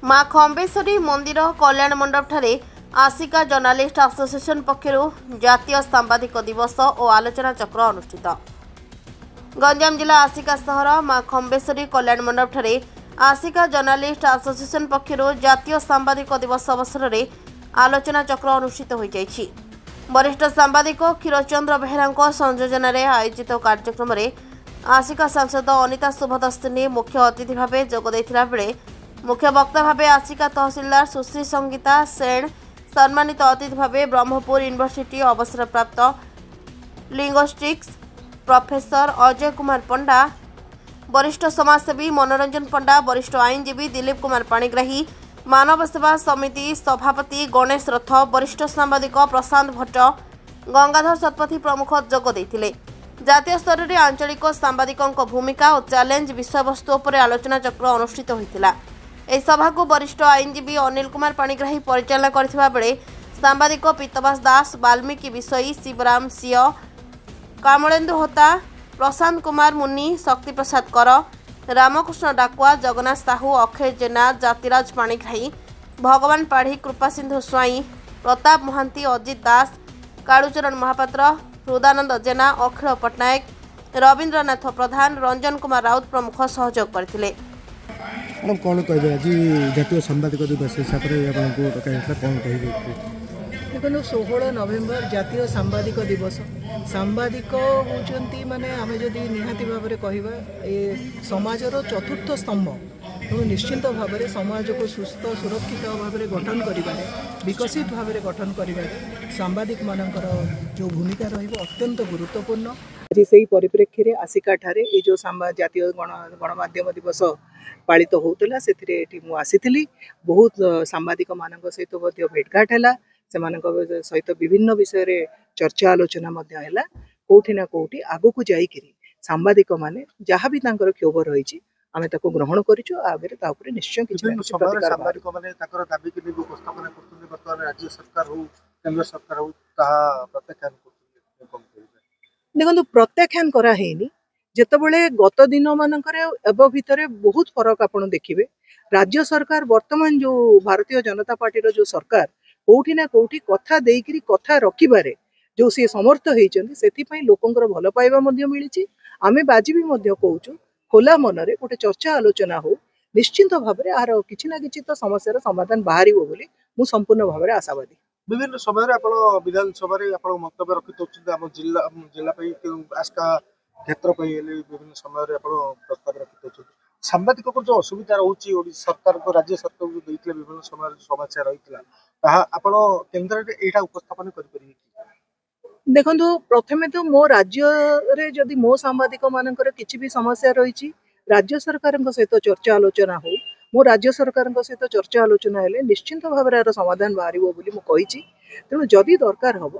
माँ खम्बेश्वरी मंदिर कल्याण मंडप ठारे आसिका जर्नालीस्ट एसोसिएशन पक्षरु जातीय सांबादिक दिवस और आलोचना चक्र अनुष्ठित। गंजाम जिला आसिका सहर माँ खम्बेश्वरी कल्याण मंडप ठारे आसिका जर्नालीस्ट एसोसिएशन पक्षरु जातीय सांबादिक दिवस अवसर में आलोचना चक्र अनुष्ठित हो जाइछि। वरिष्ठ सांबादिक क्षीरचंद्र बेहेरा संयोजन में आयोजित कार्यक्रम में आसिका सांसद अनिता शुभदस्तिनी मुख्य अतिथि भाव जोगदेइथिला बेले मुख्य वक्ता भाव आसिका तहसीलदार सुश्री संगीता सेन, सम्मानित अतिथि भाव ब्रह्मपुर यूनिवर्सिटी अवसरप्राप्त लिंग्विस्टिक्स प्रोफेसर अजय कुमार पंडा, वरिष्ठ समाजसेवी मनोरंजन पंडा, वरिष्ठ आईनजीवी दिलीप कुमार पाणिग्राही, मानव सेवा समिति सभापति गणेश रथ, वरिष्ठ सांबादिक प्रशांत भट्ट, गंगाधर शतपथी प्रमुख जोग देइथिले। जातीय स्तर में आंचलिक सांबादिकों भूमिका और चैलेंज विषयवस्तु पर आलोचना चक्र अनुष्ठित होता। यह सभा को वरिष्ठ आईनजीवी अनिल कुमार पाणिग्राही परिचालना करथिबा बेले सांबादिक पीतवास दास, वाल्मीकि विषयी, शिवराम सिंह, कामलेन्दु होता, प्रशांत कुमार मुनि, शक्ति प्रसाद कर, रामकृष्ण डाकुआ, जगन्नाथ साहू, अक्षय जेना, जातिराज पाणिग्राही, भगवान पाढ़ी, कृपा सिंधु स्वाई, प्रताप महांती, अजित दास, कालूचरण महापात्र, हृदानंद जेना, अखिल पट्टनायक, रवीन्द्रनाथ प्रधान, रंजन कुमार राउत प्रमुख सहयोग करथिले। मैडम कौन कहे आज जातीय सांबादिक दिवस हिसाब से कौन कहे? देखो 16 नवेम्बर जातीय सांबादिक दिवस। सांबादिक होती माने आम जदि निहाती भाव में कहवा ये समाजर चतुर्थ स्तंभ तेणु निश्चिंत भाव में समाज को सुस्थ सुरक्षित भाव में गठन कर विकसित भाव में गठन कर सांबादिक मानकर जो भूमिका रत्यंत गुरुत्वपूर्ण। से परिप्रेक्षी में आसिका ठारे ये जो जातीय गणमाध्यम दिवस पालित होता से आसी बहुत सांबादिक मान सहित भेटघाट है से सहित विभिन्न विषय चर्चा आलोचना है कौटि ना कौटि आग को जाकि सांबादिक माने जहाँ भी क्षोभ रही आम ग्रहण कर निश्चय देखो प्रत्याख्यान करानी जितेबाला गत दिन मानक भितर बहुत फरक आप देखिए। राज्य सरकार वर्तमान जो भारतीय जनता पार्टी जो सरकार कौटि ना कौटि कथा देकरी कथा रखिबारे जो सी समर्थ होती लोकंर भल पाइबा मिली। आमे बाजी भी कहूँ खोला मनरे गोटे चर्चा आलोचना हो निश्चिंत भाव में आर किसी ना कि तो समस्या समाधान बाहर बोली मु संपूर्ण भाव में आशावादी। विभिन्न समय विधानसभा मंतव्य रखी जिला आस्का क्षेत्र विभिन्न समय प्रस्ताव रखी सांबादिक जो असुविधा रोचे सरकार को राज्य सरकार को देते विभिन्न समय समस्या रही केन्द्र यहाँ उपस्थापन कर देखो प्रथमे तो मो राज्य जदि मो सांबादिक मानकर किसी भी समस्या रही राज्य सरकार सहित चर्चा आलोचना हो मो राज्य सरकार सहित चर्चा आलोचना है निश्चिंत भाव में समाधान बाहर बोली मुझे तेणु जदि दरकार हम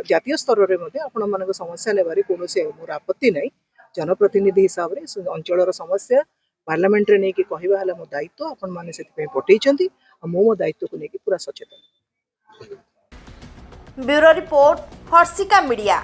जातीय स्तर में आपण मान समस्या लेबारे कौन मोर आपत्ति नहीं। जनप्रतिनिधि हिसाब से अंचल समस्या पार्लियामेंट रे नहीं कहवा है मो दायित्व आपण मैंने से पठे मो दायित्व को लेकिन पूरा सचेतन। Bureau report Harshika media.